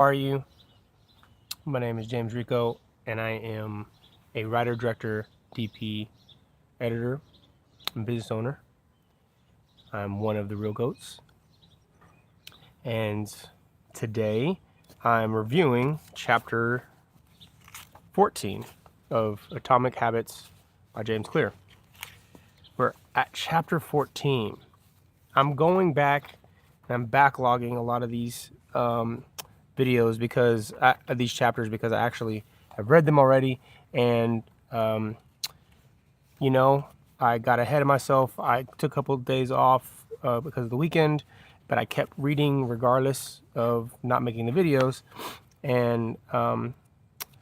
Are you? My name is James Rico, and I am a writer, director, DP, editor, and business owner. I'm one of the real goats, and today I'm reviewing chapter 14 of Atomic Habits by James Clear. We're at chapter 14. I'm going back and I'm backlogging a lot of these videos these chapters because I actually have read them already, and um, you know, I got ahead of myself. I took a couple of days off because of the weekend, but I kept reading regardless of not making the videos. And I'm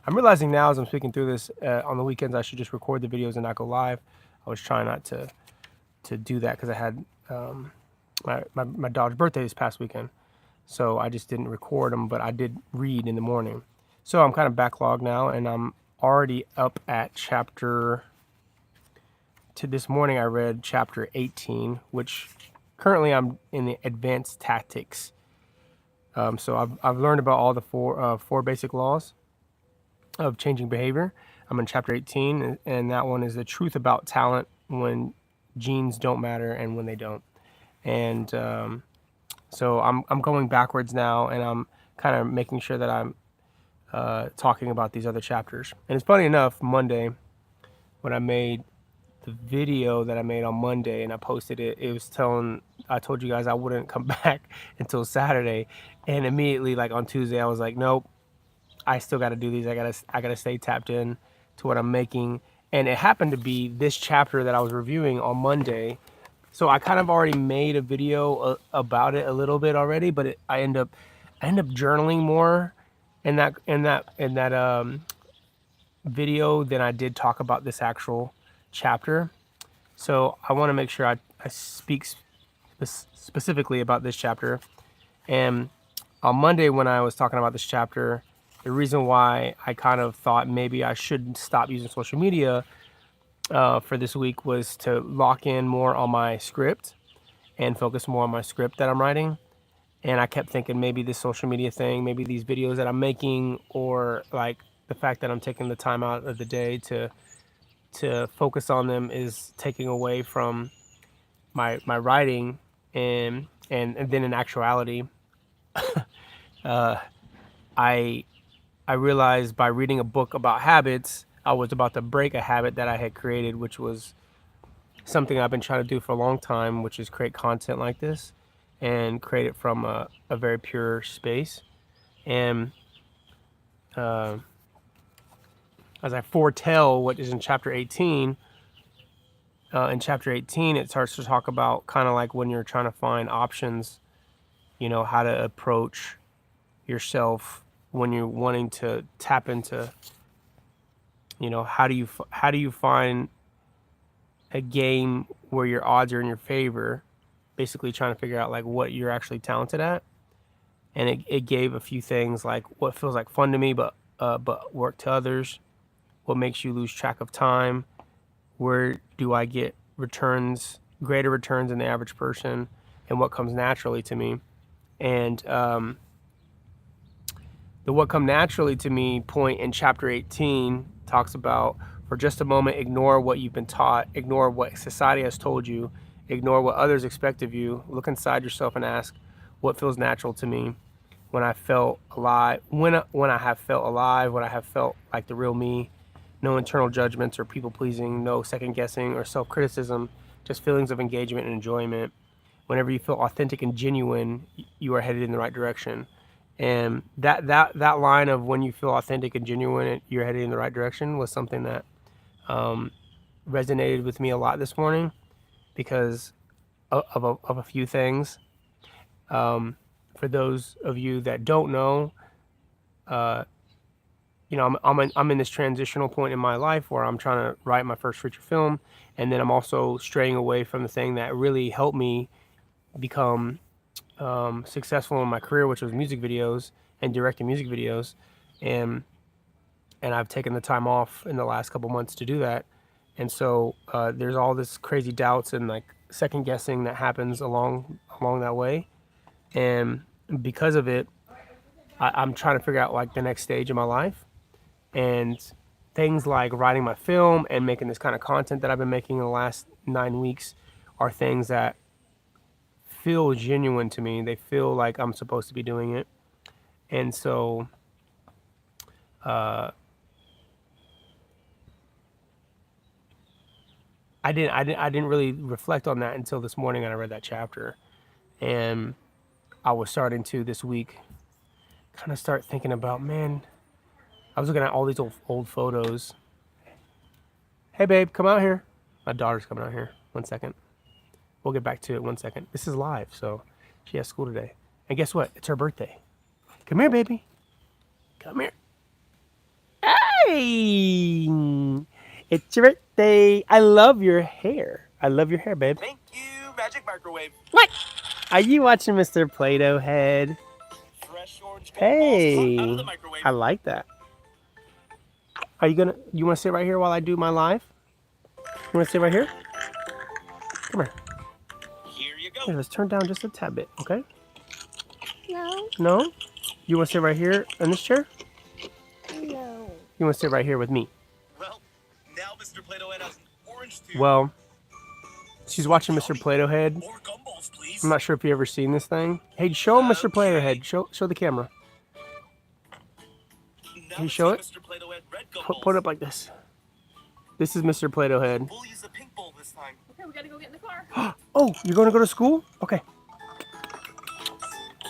realizing now as I'm speaking through this, on the weekends I should just record the videos and not go live. I was trying not to do that because I had my daughter's birthday this past weekend. So I just didn't record them, but I did read in the morning. So I'm kind of backlogged now, and I'm already up at this morning I read chapter 18, which currently I'm in the advanced tactics. So I've learned about all the four basic laws of changing behavior. I'm in chapter 18, and that one is the truth about talent when genes don't matter and when they don't. And so I'm going backwards now, and I'm kind of making sure that I'm talking about these other chapters. And it's funny enough, Monday, when I made the video that I made on Monday and I posted it, I told you guys I wouldn't come back until Saturday, and immediately, like on Tuesday, I was like, nope, I still got to do these. I gotta stay tapped in to what I'm making. And it happened to be this chapter that I was reviewing on Monday. So I kind of already made a video about it a little bit already, but I end up journaling more in that video than I did talk about this actual chapter. So I want to make sure I speak specifically about this chapter. And on Monday, when I was talking about this chapter, the reason why I kind of thought maybe I should stop using social media for this week was to lock in more on my script and focus more on my script that I'm writing. And I kept thinking maybe this social media thing, maybe these videos that I'm making, or like the fact that I'm taking the time out of the day to focus on them is taking away from my writing. And then in actuality, I I realized by reading a book about habits, I was about to break a habit that I had created, which was something I've been trying to do for a long time, which is create content like this and create it from a very pure space. And uh, as I foretell what is in chapter 18, it starts to talk about kind of like when you're trying to find options, how to approach yourself when you're wanting to tap into, how do you find a game where your odds are in your favor, basically trying to figure out like what you're actually talented at. And it gave a few things like what feels like fun to me but work to others, what makes you lose track of time, where do I get greater returns than the average person, and what comes naturally to me. And the what come naturally to me point in chapter 18 talks about, for just a moment, ignore what you've been taught, ignore what society has told you, ignore what others expect of you, look inside yourself and ask, what feels natural to me when I felt alive, when I have felt alive, when I have felt like the real me, no internal judgments or people pleasing, no second guessing or self-criticism, just feelings of engagement and enjoyment. Whenever you feel authentic and genuine, you are headed in the right direction. And that line of when you feel authentic and genuine, you're headed in the right direction was something that resonated with me a lot this morning because of a few things. For those of you that don't know, I'm in this transitional point in my life where I'm trying to write my first feature film, and then I'm also straying away from the thing that really helped me become successful in my career, which was music videos and directing music videos. And I've taken the time off in the last couple months to do that. And so there's all this crazy doubts and like second guessing that happens along that way. And because of it, I'm trying to figure out like the next stage of my life, and things like writing my film and making this kind of content that I've been making in the last 9 weeks are things that feel genuine to me. They feel like I'm supposed to be doing it, and so I didn't really reflect on that until this morning when I read that chapter, and I was starting to this week kind of start thinking about, man, I was looking at all these old photos. Hey babe, come out here. My daughter's coming out here. 1 second. We'll get back to it 1 second. This is live, so she has school today. And guess what? It's her birthday. Come here, baby. Come here. Hey! It's your birthday. I love your hair. I love your hair, babe. Thank you, Magic Microwave. What? Are you watching Mr. Play-Doh Head? Fresh orange balls Hey, hot out of the microwave. I like that. You want to sit right here while I do my live? You want to sit right here? Come here. Here you go. Here, let's turn down just a tad bit, okay? No. No? You want to sit right here in this chair? No. You want to sit right here with me? Well, now Mr. Play-Doh Head has an orange tube. Well, she's watching Mr. Play-Doh Head. More gumballs, please. I'm not sure if you ever seen this thing. Hey, show him Mr. Play-Doh Head. Show the camera. Now Can you show it? Mr. Play-Doh Head red gumballs. Put it up like this. This is Mr. Play-Doh Head. We'll use the pink bowl this time. Okay, we gotta go get in the car. Oh, you're going to go to school? Okay.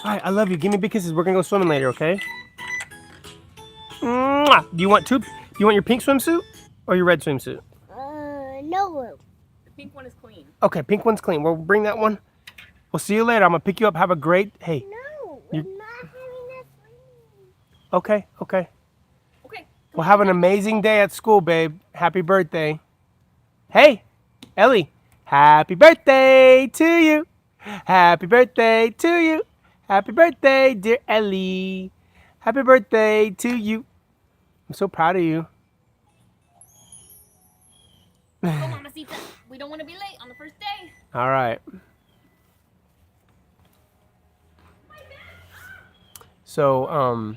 All right, I love you. Give me big kisses. We're going to go swimming later, okay? Mwah! Do you want your pink swimsuit or your red swimsuit? No. The pink one is clean. Okay, pink one's clean. We'll bring that one. We'll see you later. I'm going to pick you up. Have a great... Hey. No. We're not having a swing. Okay. Okay. Well, have an amazing day at school, babe. Happy birthday. Hey, Ellie. Happy birthday to you. Happy birthday to you. Happy birthday, dear Ellie. Happy birthday to you. I'm so proud of you. Go, Mamacita. We don't want to be late on the first day. All right. So,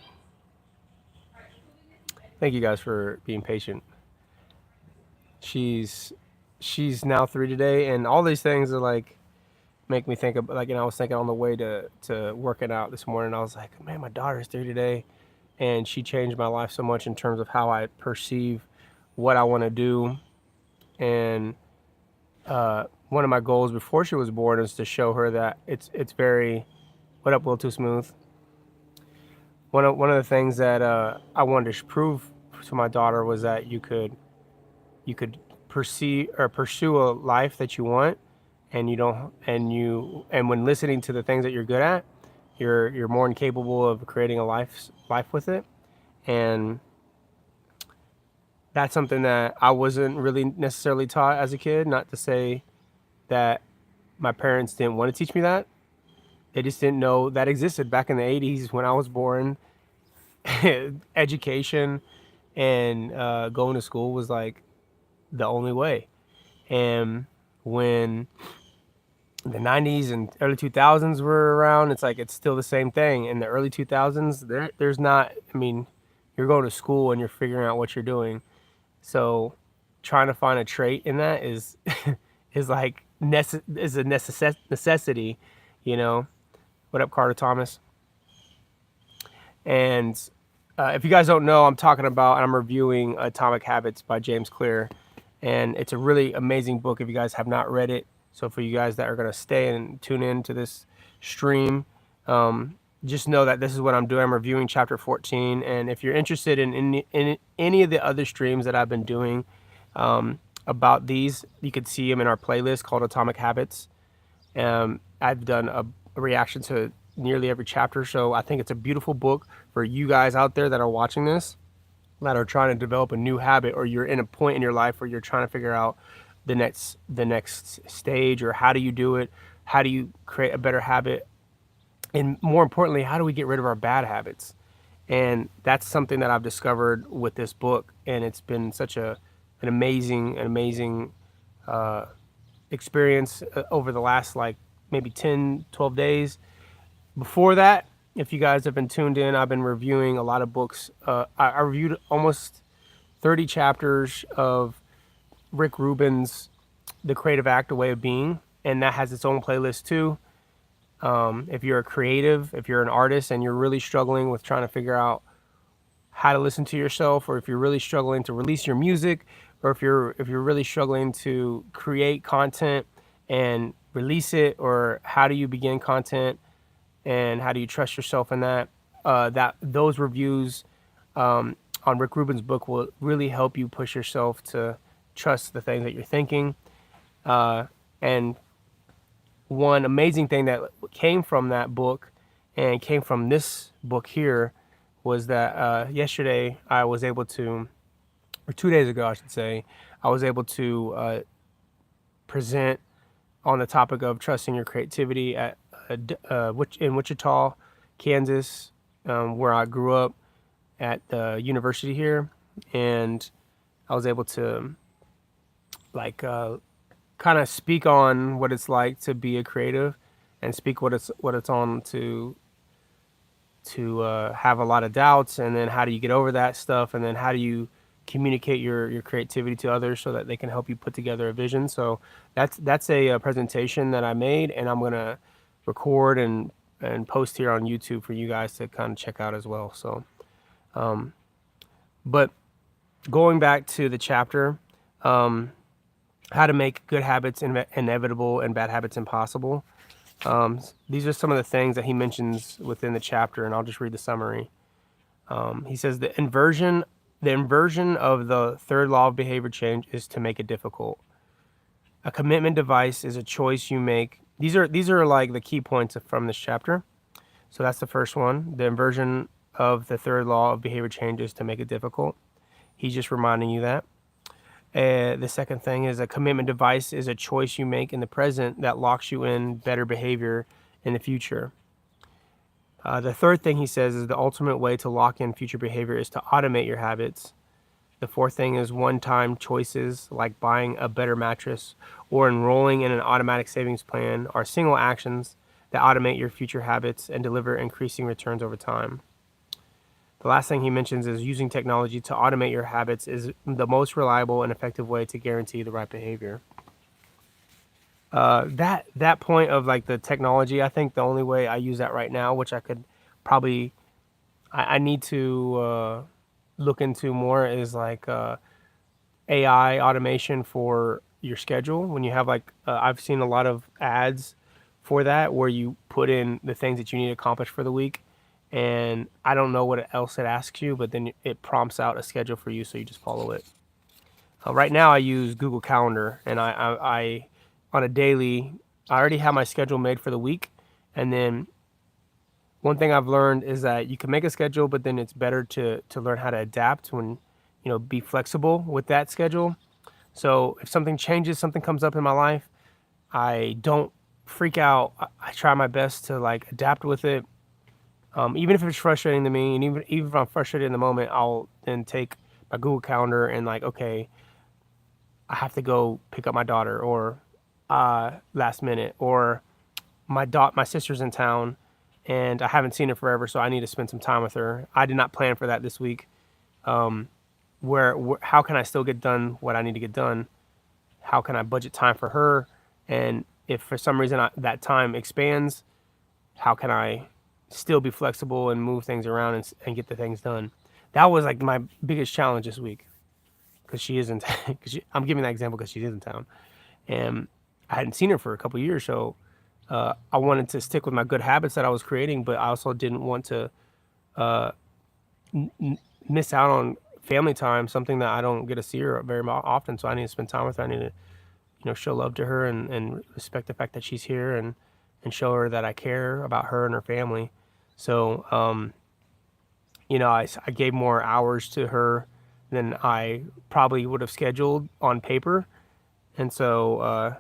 thank you guys for being patient. She's now 3 today, and all these things are like make me think of like, I was thinking on the way to working out this morning, I was like, man, my daughter's 3 today, and she changed my life so much in terms of how I perceive what I want to do. And one of my goals before she was born is to show her that it's very... What up, Will Too Smooth? One of the things that I wanted to prove to my daughter was that you could pursue a life that you want, and when listening to the things that you're good at, you're more than capable of creating a life with it. And that's something that I wasn't really necessarily taught as a kid. Not to say that my parents didn't want to teach me that. They just didn't know that existed back in the 80s when I was born. Education and going to school was like the only way. And when the 90s and early 2000s were around, it's like it's still the same thing. In the early 2000s, there's not... I mean, you're going to school and you're figuring out what you're doing. So trying to find a trait in that is like is a necessity, you know. What up, Carter Thomas? And if you guys don't know, I'm reviewing Atomic Habits by James Clear, and it's a really amazing book if you guys have not read it. So for you guys that are going to stay and tune in to this stream, just know that this is what I'm doing. I'm reviewing chapter 14, and if you're interested in any of the other streams that I've been doing about these, you could see them in our playlist called Atomic Habits. I've done a reaction to nearly every chapter, so I think it's a beautiful book for you guys out there that are watching this, that are trying to develop a new habit, or you're in a point in your life where you're trying to figure out the next stage, or how do you do it, how do you create a better habit, and more importantly, how do we get rid of our bad habits? And that's something that I've discovered with this book, and it's been such an amazing experience over the last like maybe 10-12 days. Before that, if you guys have been tuned in, I've been reviewing a lot of books. I reviewed almost 30 chapters of Rick Rubin's The Creative Act, A Way of Being, and that has its own playlist too. If you're a creative, if you're an artist and you're really struggling with trying to figure out how to listen to yourself, or if you're really struggling to release your music, or if you're really struggling to create content and release it, or how do you begin content and how do you trust yourself in that, that those reviews on Rick Rubin's book will really help you push yourself to trust the things that you're thinking. And one amazing thing that came from that book and came from this book here was that yesterday I was able to, or 2 days ago I should say, I was able to present on the topic of trusting your creativity at in Wichita, Kansas, where I grew up at the university here, and I was able to like kind of speak on what it's like to be a creative, and speak what it's on to have a lot of doubts, and then how do you get over that stuff, and then how do you communicate your creativity to others so that they can help you put together a vision. So that's a presentation that I made, and I'm gonna record and post here on YouTube for you guys to kind of check out as well. So, but going back to the chapter, how to make good habits inevitable and bad habits impossible. These are some of the things that he mentions within the chapter, and I'll just read the summary. He says the inversion of the third law of behavior change is to make it difficult. A commitment device is a choice you make. These are like the key points from this chapter. So that's the first one. The inversion of the third law of behavior change is to make it difficult. He's just reminding you that. The second thing is a commitment device is a choice you make in the present that locks you in better behavior in the future. The third thing he says is the ultimate way to lock in future behavior is to automate your habits. The fourth thing is one-time choices like buying a better mattress or enrolling in an automatic savings plan are single actions that automate your future habits and deliver increasing returns over time. The last thing he mentions is using technology to automate your habits is the most reliable and effective way to guarantee the right behavior. That point of like the technology, I think the only way I use that right now, which I could probably, I need to look into more, is like AI automation for your schedule. When you have like, I've seen a lot of ads for that where you put in the things that you need to accomplish for the week. And I don't know what else it asks you, but then it prompts out a schedule for you, so you just follow it. Right now, I use Google Calendar, and I on a daily, I already have my schedule made for the week. And then one thing I've learned is that you can make a schedule, but then it's better to learn how to adapt when, be flexible with that schedule. So if something changes, something comes up in my life, I don't freak out. I try my best to like adapt with it. Even if it's frustrating to me, and even if I'm frustrated in the moment, I'll then take my Google Calendar and like, okay, I have to go pick up my daughter, or last minute, or my sister's in town, and I haven't seen her forever, so I need to spend some time with her. I did not plan for that this week. How can I still get done what I need to get done? How can I budget time for her? And if for some reason that time expands, how can I still be flexible and move things around and get the things done? That was like my biggest challenge this week, because she isn't. I'm giving that example because she is in town, and I hadn't seen her for a couple of years. So I wanted to stick with my good habits that I was creating, but I also didn't want to miss out on family time, something that I don't get to see her very often. So I need to spend time with her. I need to, show love to her and respect the fact that she's here, and show her that I care about her and her family. So, I gave more hours to her than I probably would have scheduled on paper. And so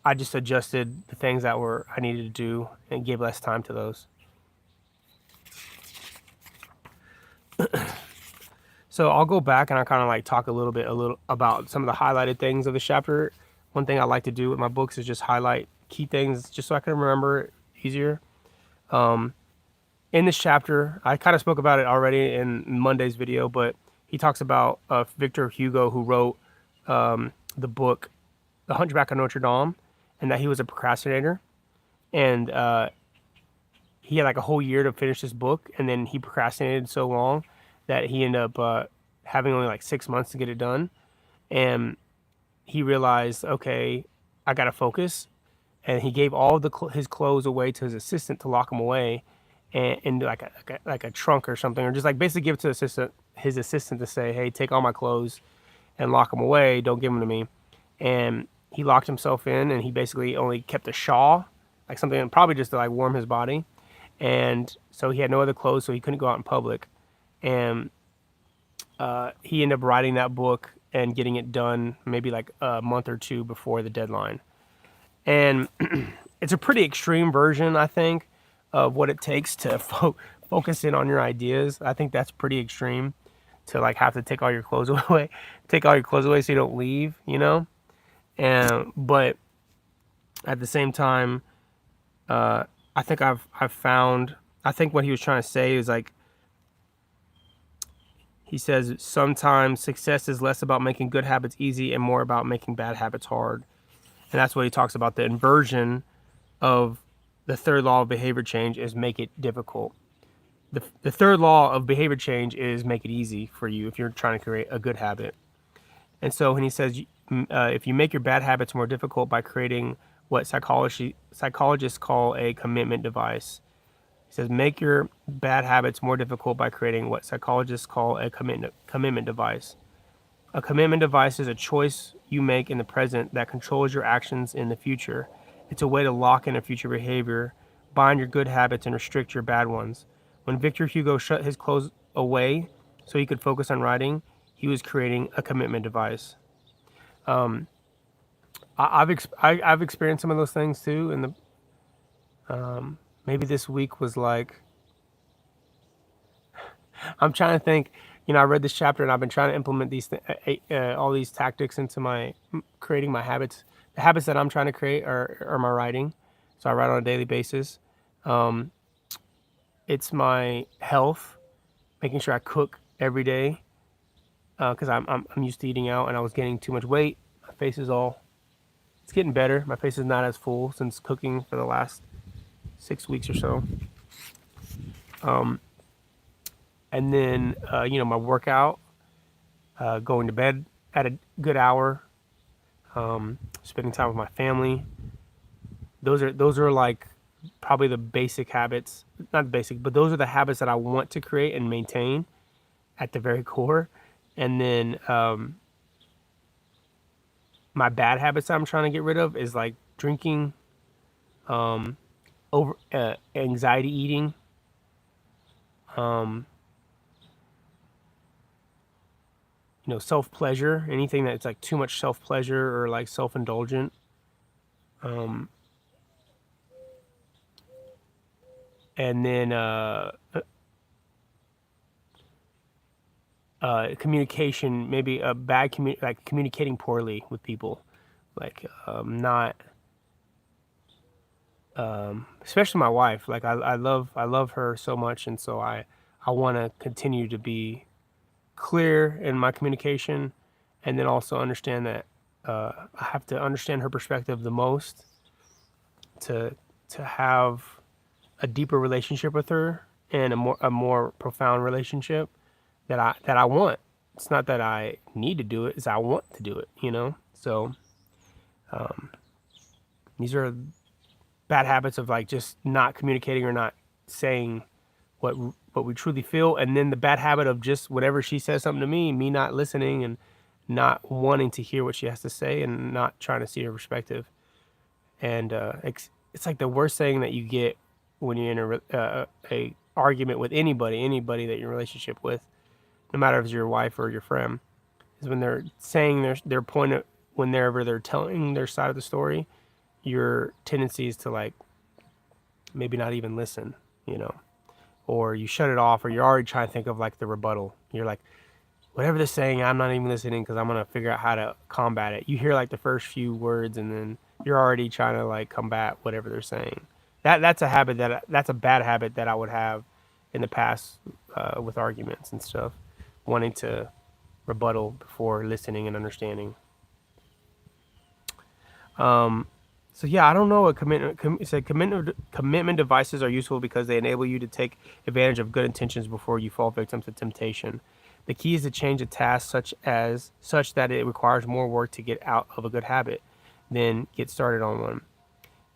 I just adjusted the things that I needed to do and gave less time to those. So I'll go back and I kind of like talk a little about some of the highlighted things of the chapter. One thing I like to do with my books is just highlight key things just so I can remember it easier. in this chapter, I kind of spoke about it already in Monday's video, but he talks about Victor Hugo, who wrote the book The Hunchback of Notre Dame, and that he was a procrastinator, and he had like a whole year to finish this book, and then he procrastinated so long that he ended up having only like 6 months to get it done, and he realized, okay, I gotta focus, and he gave all the his clothes away to his assistant to lock them away, and in like a trunk or something, or just like basically give it to his assistant to say, hey, take all my clothes and lock them away, don't give them to me, and he locked himself in, and he basically only kept a shawl, like something probably just to like warm his body, and so he had no other clothes, so he couldn't go out in public, and he ended up writing that book and getting it done maybe like a month or two before the deadline. And it's a pretty extreme version, I think, of what it takes to focus in on your ideas. I think that's pretty extreme to like have to take all your clothes away, take all your clothes away so you don't leave, you know. And but at the same time, I think I've found. I think what he was trying to say is like he says sometimes success is less about making good habits easy and more about making bad habits hard. And that's what he talks about. The inversion of the third law of behavior change is make it difficult. The third law of behavior change is make it easy for you if you're trying to create a good habit. And so when he says, if you make your bad habits more difficult by creating what psychologists call a commitment device, he says, make your bad habits more difficult by creating what psychologists call a commitment device. A commitment device is a choice you make in the present that controls your actions in the future. It's a way to lock in a future behavior, bind your good habits, and restrict your bad ones. When Victor Hugo shut his clothes away so he could focus on writing, he was creating a commitment device. I've experienced some of those things too, and maybe this week was like, I'm trying to think. You know, I read this chapter and I've been trying to implement all these tactics into my creating my habits. The habits that I'm trying to create are my writing. So I write on a daily basis. Um, it's my health, making sure I cook every day because I'm used to eating out and I was getting too much weight. My face is all it's getting better. My face is not as full since cooking for the last 6 weeks or so. And then my workout, going to bed at a good hour, spending time with my family. Those are like probably the basic habits, not basic, but those are the habits that I want to create and maintain at the very core. And then my bad habits I'm trying to get rid of is like drinking, over anxiety eating, um, self pleasure, anything that's like too much self pleasure or like self indulgent. Um, and then communication, maybe a bad like communicating poorly with people, like not, especially my wife. Like I love her so much, and so I want to continue to be clear in my communication, and then also understand that I have to understand her perspective the most to have a deeper relationship with her and a more profound relationship that I want. It's not that I need to do it; it's I want to do it. So these are bad habits of like just not communicating or not saying what what we truly feel, and then the bad habit of just whenever she says something to me not listening and not wanting to hear what she has to say and not trying to see her perspective. And it's like the worst thing that you get when you're in a argument with anybody that you're in a relationship with, no matter if it's your wife or your friend, is when they're saying their point of, whenever they're telling their side of the story, your tendency is to like maybe not even listen, you know, or you shut it off, or you're already trying to think of like the rebuttal. You're like, whatever they're saying, I'm not even listening because I'm gonna figure out how to combat it. You hear like the first few words, and then you're already trying to like combat whatever they're saying. That's a habit that's a bad habit that I would have in the past with arguments and stuff, wanting to rebuttal before listening and understanding. So yeah, I don't know. It said commitment devices are useful because they enable you to take advantage of good intentions before you fall victim to temptation. The key is to change a task such that it requires more work to get out of a good habit than get started on one.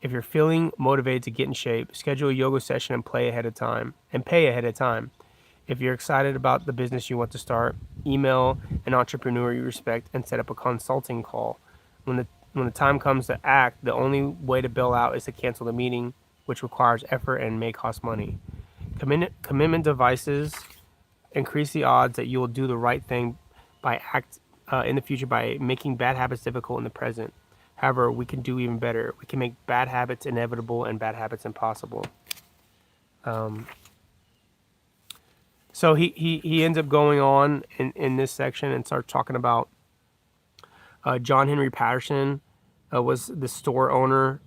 If you're feeling motivated to get in shape, schedule a yoga session and pay ahead of time. If you're excited about the business you want to start, email an entrepreneur you respect and set up a consulting call. When the time comes to act, the only way to bail out is to cancel the meeting, which requires effort and may cost money. Commitment devices increase the odds that you will do the right thing in the future by making bad habits difficult in the present. However, we can do even better. We can make bad habits inevitable and bad habits impossible. So he ends up going on in this section and starts talking about John Henry Patterson was the store owner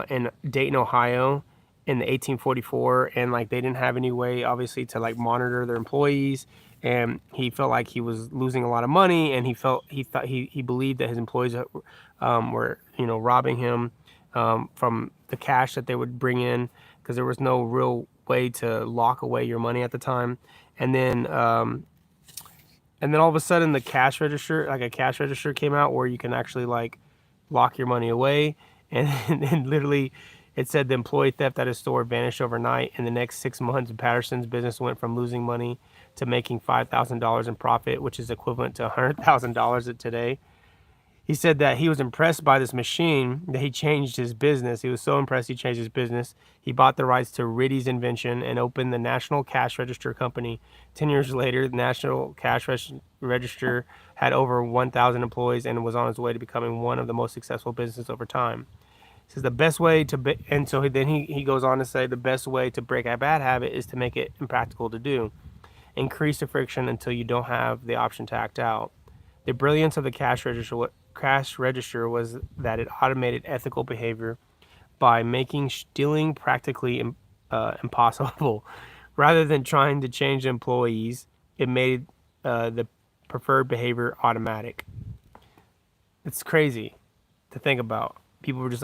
in Dayton, Ohio in the 1844, and like they didn't have any way obviously to like monitor their employees, and he felt like he was losing a lot of money, and he believed that his employees were robbing him from the cash that they would bring in, because there was no real way to lock away your money at the time. And then all of a sudden a cash register came out where you can actually like lock your money away. And literally it said the employee theft at his store vanished overnight. In the next 6 months, Patterson's business went from losing money to making $5,000 in profit, which is equivalent to $100,000 today. He said that he was impressed by this machine, that he changed his business. He was so impressed he changed his business. He bought the rights to Ritty's invention and opened the National Cash Register Company. 10 years later, the National Cash Register had over 1,000 employees and was on its way to becoming one of the most successful businesses over time. He says the best way to, and so then he goes on to say the best way to break a bad habit is to make it impractical to do. Increase the friction until you don't have the option to act out. The brilliance of the cash register was that it automated ethical behavior by making stealing practically impossible. Rather than trying to change employees, it made the preferred behavior automatic. It's crazy to think about. People were just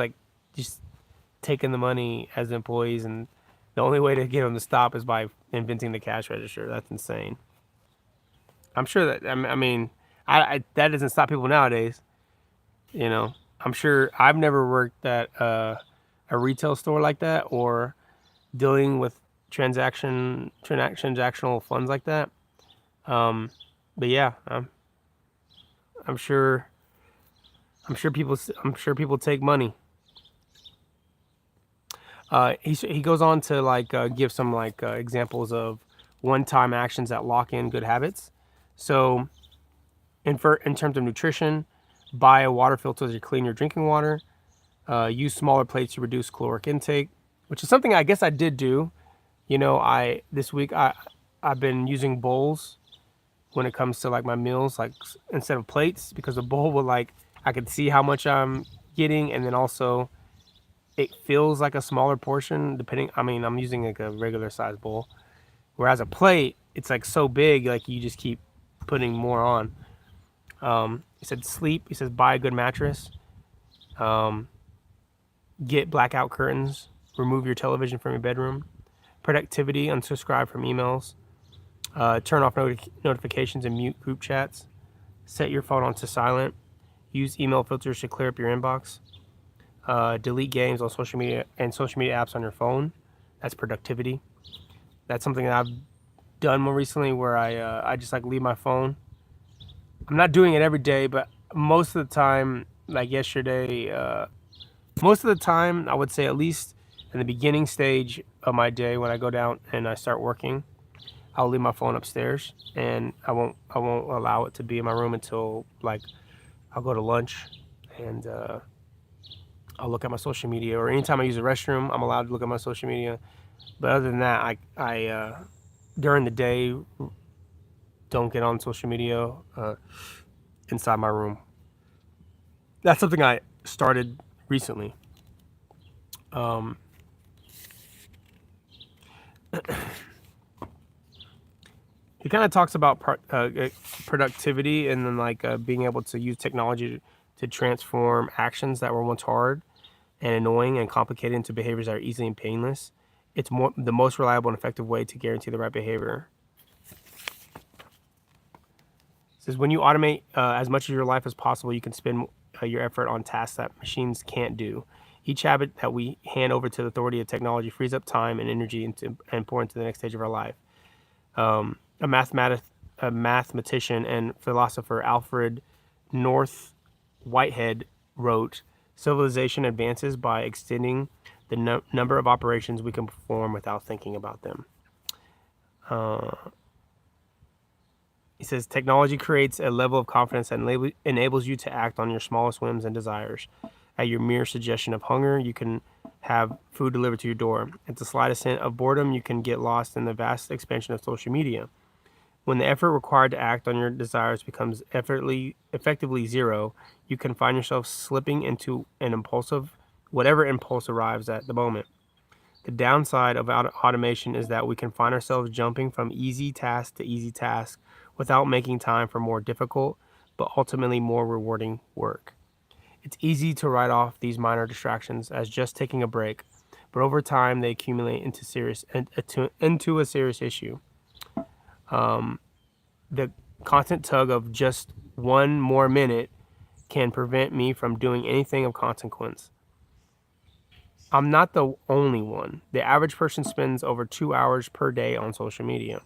taking the money as employees, and the only way to get them to stop is by inventing the cash register. That's insane. I'm sure that that doesn't stop people nowadays. I'm sure I've never worked at a retail store like that or dealing with transactional funds like that. But yeah, I'm sure people take money. He goes on to give some examples of one-time actions that lock in good habits. So in terms of nutrition, buy a water filter to clean your drinking water. Use smaller plates to reduce caloric intake, which is something I guess I did do. This week I've been using bowls when it comes to my meals, instead of plates, because the bowl will I can see how much I'm getting, and then also it feels like a smaller portion depending. I'm using a regular size bowl, whereas a plate, it's so big, you just keep putting more on. He said sleep. He says buy a good mattress. Get blackout curtains. Remove your television from your bedroom. Productivity. Unsubscribe from emails. Turn off notifications and mute group chats. Set your phone onto silent. Use email filters to clear up your inbox. Delete games on social media and social media apps on your phone. That's productivity. That's something that I've done more recently, where I just leave my phone. I'm not doing it every day, but most of the time, yesterday, most of the time, I would say at least in the beginning stage of my day when I go down and I start working, I'll leave my phone upstairs, and I won't allow it to be in my room until I'll go to lunch, and I'll look at my social media, or anytime I use the restroom, I'm allowed to look at my social media. But other than that, I during the day don't get on social media inside my room. That's something I started recently. he kind of talks about productivity and then like being able to use technology to transform actions that were once hard and annoying and complicated into behaviors that are easy and painless. It's the most reliable and effective way to guarantee the right behavior. It says when you automate as much of your life as possible, you can spend your effort on tasks that machines can't do. Each habit that we hand over to the authority of technology frees up time and energy and pour into the next stage of our life. A mathematician and philosopher, Alfred North Whitehead, wrote, "Civilization advances by extending the number of operations we can perform without thinking about them." He says, "Technology creates a level of confidence that enables you to act on your smallest whims and desires. At your mere suggestion of hunger, you can have food delivered to your door. At the slightest hint of boredom, you can get lost in the vast expansion of social media. When the effort required to act on your desires becomes effectively zero, you can find yourself slipping into whatever impulse arrives at the moment. The downside of automation is that we can find ourselves jumping from easy task to easy task without making time for more difficult, but ultimately more rewarding work. It's easy to write off these minor distractions as just taking a break, but over time they accumulate into a serious issue. The constant tug of just one more minute can prevent me from doing anything of consequence. I'm not the only one. The average person spends over 2 hours per day on social media.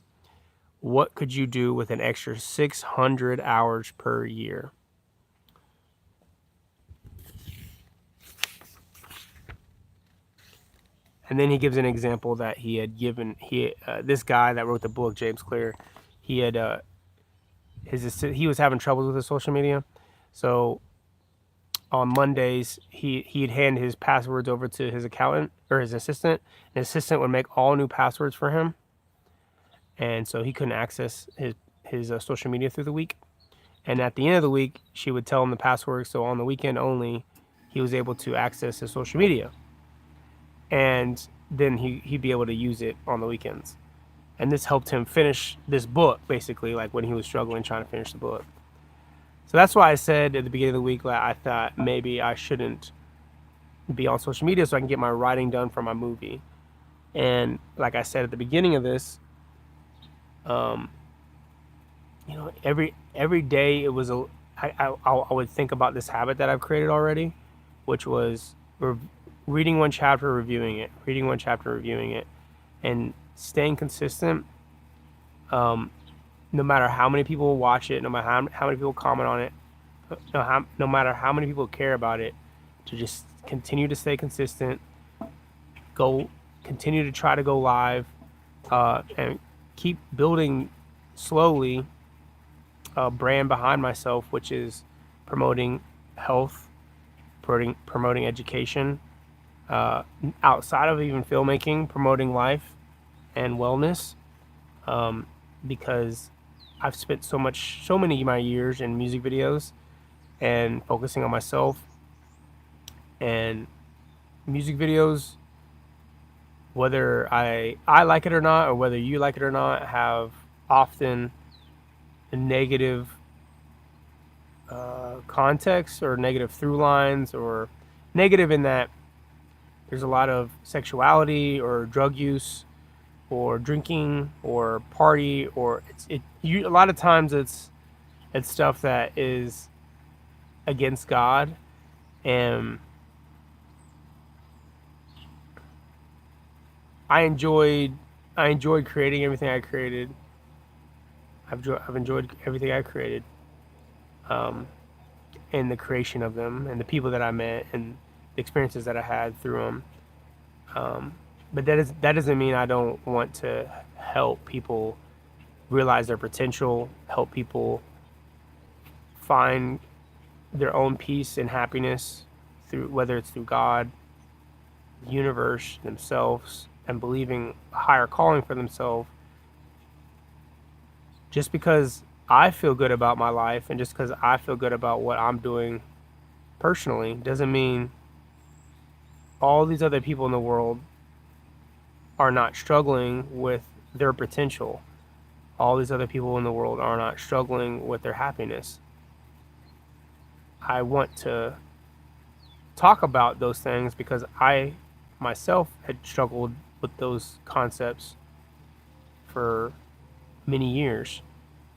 What could you do with an extra 600 hours per year?" And then he gives an example that he had given. This guy that wrote the book, James Clear, he had he was having troubles with his social media, so on Mondays he'd hand his passwords over to his accountant or his assistant, and his assistant would make all new passwords for him, and so he couldn't access his social media through the week. And at the end of the week, she would tell him the password, so on the weekend only, he was able to access his social media, and then he'd be able to use it on the weekends. And this helped him finish this book, basically, like when he was struggling trying to finish the book. So that's why I said at the beginning of the week that I thought maybe I shouldn't be on social media so I can get my writing done for my movie. And like I said at the beginning of this, every day it was I would think about this habit that I've created already, which was reading one chapter, reviewing it, and staying consistent. No matter how many people watch it, no matter how many people comment on it, no matter how many people care about it, to just continue to stay consistent, continue to try to go live, and keep building slowly a brand behind myself, which is promoting health, promoting education, outside of even filmmaking, promoting life and wellness, because I've spent so many of my years in music videos and focusing on myself. And music videos, whether I like it or not, or whether you like it or not, have often a negative context or negative through lines, or negative in that there's a lot of sexuality or drug use or drinking or party, or a lot of times it's stuff that is against God. And I enjoyed creating everything I created. I've enjoyed everything I created, and the creation of them, and the people that I met, and the experiences that I had through them. But that doesn't mean I don't want to help people realize their potential, help people find their own peace and happiness through, whether it's through God, the universe, themselves, and believing a higher calling for themselves. Just because I feel good about my life and just because I feel good about what I'm doing personally doesn't mean all these other people in the world are not struggling with their potential, all these other people in the world are not struggling with their happiness. I want to talk about those things because I myself had struggled with those concepts for many years.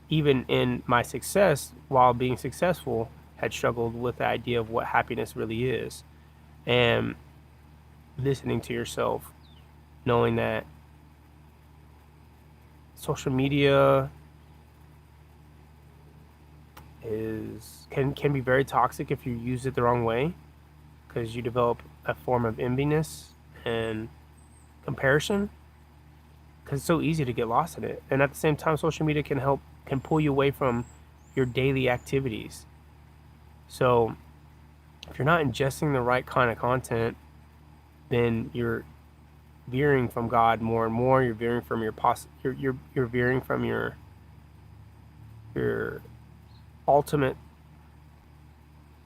Even in my success, while being successful, had struggled with the idea of what happiness really is. And listening to yourself, knowing that social media can be very toxic if you use it the wrong way, because you develop a form of enviness and comparison, because it's so easy to get lost in it. And at the same time, social media can pull you away from your daily activities. So if you're not ingesting the right kind of content, then you're veering from God more and more. You're veering from you're veering from your ultimate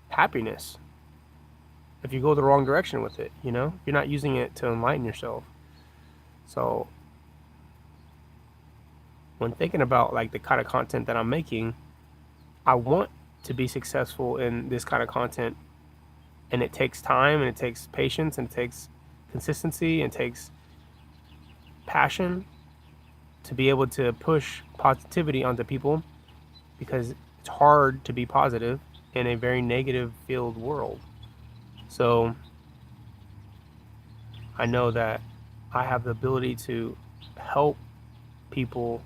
happiness. If you go the wrong direction with it, you're not using it to enlighten yourself. So when thinking about like the kind of content that I'm making, I want to be successful in this kind of content, and it takes time and it takes patience and it takes consistency and it takes passion to be able to push positivity onto people, because it's hard to be positive in a very negative filled world. So I know that I have the ability to help people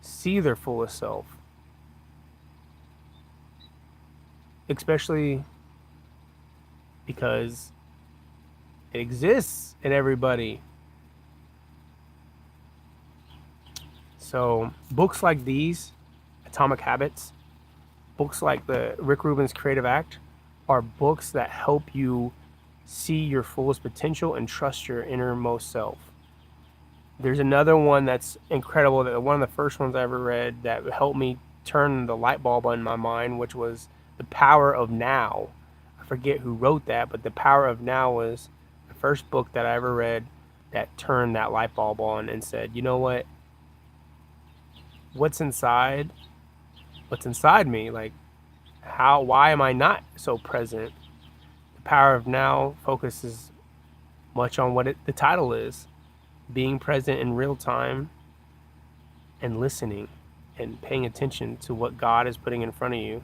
see their fullest self, especially because it exists in everybody. So books like these, Atomic Habits, books like the Rick Rubin's Creative Act, are books that help you see your fullest potential and trust your innermost self. There's another one that's incredible, that one of the first ones I ever read that helped me turn the light bulb on my mind, which was The Power of Now. I forget who wrote that, but The Power of Now was the first book that I ever read that turned that light bulb on and said, you know what? What's inside me? Like, why am I not so present? The Power of Now focuses much on what the title is: being present in real time and listening and paying attention to what God is putting in front of you,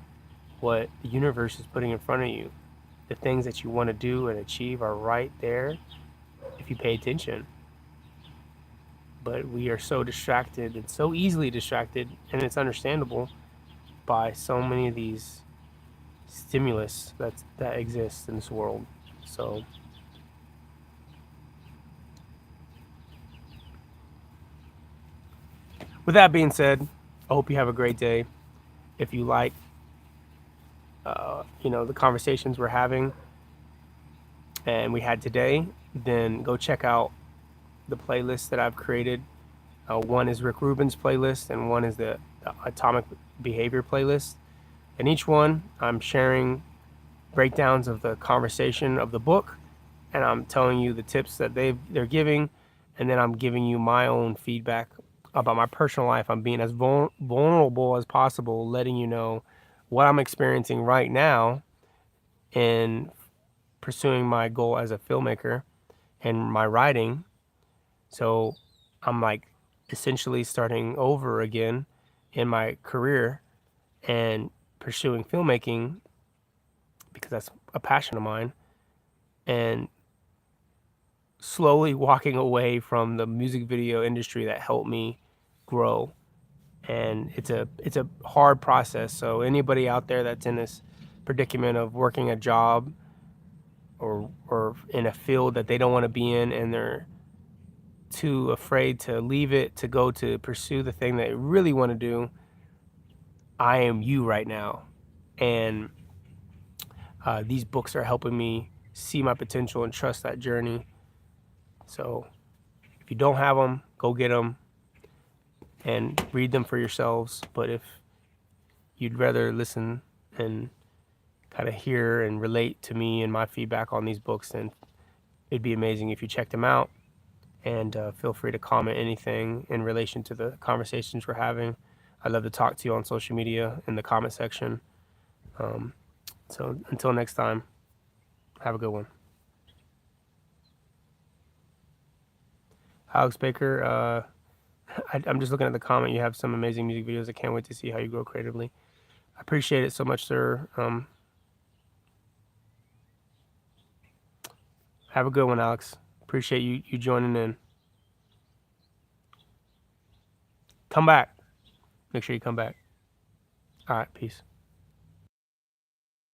what the universe is putting in front of you. The things that you want to do and achieve are right there if you pay attention. But we are so distracted and so easily distracted, and it's understandable, by so many of these stimulus that exists in this world. So with that being said, I hope you have a great day. If you like the conversations we're having and we had today, then go check out the playlist that I've created. One is Rick Rubin's playlist, and one is the Atomic Behavior playlist. And each one, I'm sharing breakdowns of the conversation of the book, and I'm telling you the tips that they're giving, and then I'm giving you my own feedback about my personal life. I'm being as vulnerable as possible, letting you know what I'm experiencing right now in pursuing my goal as a filmmaker and my writing. So I'm like essentially starting over again in my career and pursuing filmmaking because that's a passion of mine, and slowly walking away from the music video industry that helped me grow. And it's a hard process. So anybody out there that's in this predicament of working a job or in a field that they don't want to be in, and they're too afraid to leave it to go to pursue the thing that they really want to do, I am you right now. And these books are helping me see my potential and trust that journey. So if you don't have them, go get them and read them for yourselves. But if you'd rather listen and kind of hear and relate to me and my feedback on these books, then it'd be amazing if you checked them out. And feel free to comment anything in relation to the conversations we're having. I'd love to talk to you on social media in the comment section. So until next time, have a good one. Alex Baker, I'm just looking at the comment. You have some amazing music videos. I can't wait to see how you grow creatively. I appreciate it so much, sir. Have a good one, Alex. Appreciate you joining in. Come back. Make sure you come back. All right, peace.